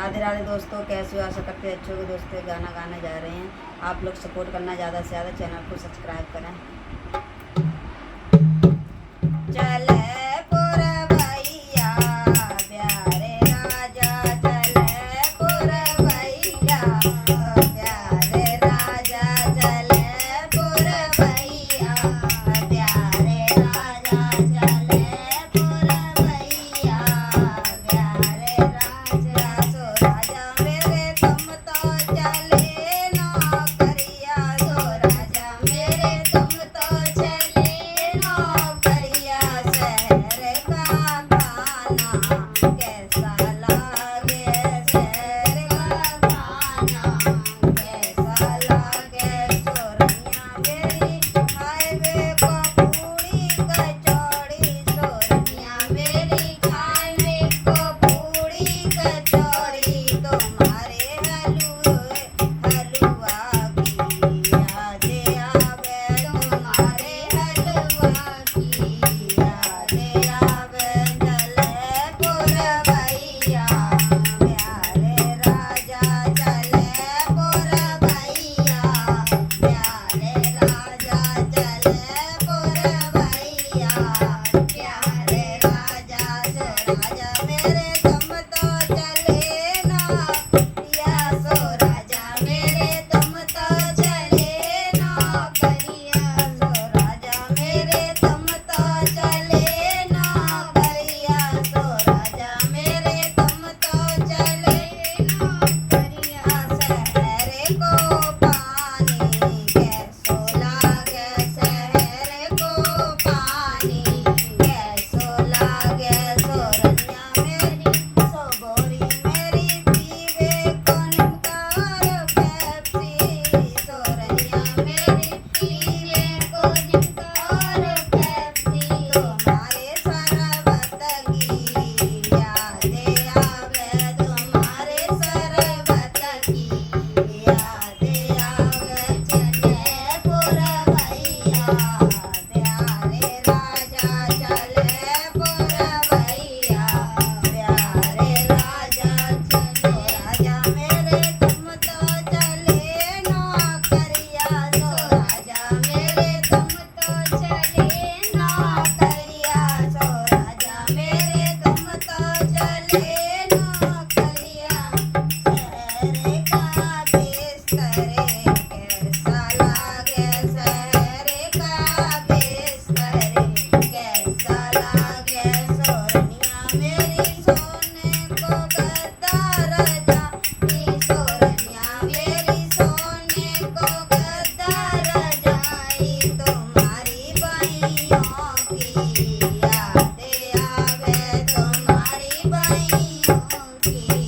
राधे राधे दोस्तों, कैसे हो? आशा करते हैं अच्छे हो दोस्तों। गाना गाने जा रहे हैं, आप लोग सपोर्ट करना, ज़्यादा से ज़्यादा चैनल को सब्सक्राइब करें। चले पुरवैया प्यारे राजा, चले पुरवैया प्यारे राजा, चले पुरवैया प्यारे राजा, चले पुरवैया प्यारे राजा। सो राजा मेरे तुम तो चले नौकरिया, सो राजा मेरे तुम तो चले नौकरिया। शहर का खाना कैसा लागे, शहर का खाना कैसा लागे। सोरनिया मेरी खाए को पूरी कचौड़ी, सोरनिया मेरी खाए को पूरी कचौड़ी। तुम्हारे हलुआ की याद आवे, तुम्हारे हलुआ की याद आवे। चले पुरवैया प्यारे राजा, चले पुरवैया प्यारे राजा, चले पुरवैया प्यारे राजा। सो राजा मेरे तुम तो चले नौकरिया, सो राजा मेरे तुम तो चले नौकरिया, सो राजा मेरे तुम तो चले नौकरिया, सो राजा मेरे तुम तो चले नौकरिया। शहर को पानी कैसो लागे, शहर को पानी कैसो लागे। सोरनिया मेरी सो गोरी मेरी पीवे को निमकार पेप्सी, सोरनिया मेरी पीवे को निमकार पेप्सी। तुम्हारे शरबत की याद आवे, तुम्हारे शरबत की याद आवे। चले पुरवैया प्यारे राजा, चले पुरवैया प्यारे राजा। चलो राजा मेरे तुम तो चले नौकरिया, सो राजा मेरे तुम तो चले नौकरिया, सो राजा मेरे तुम तो चले नौकरिया। शहर का बिस्तर कैसा लागे, शहर का बिस्तर कैसा लागे। सोरनिया मेरी सोने को गद्दा रजाई, सोरनिया मेरी सोने को गद्दा रजाई। तुम्हारी बाइयों की याद आवे, तुम्हारी बाइयों की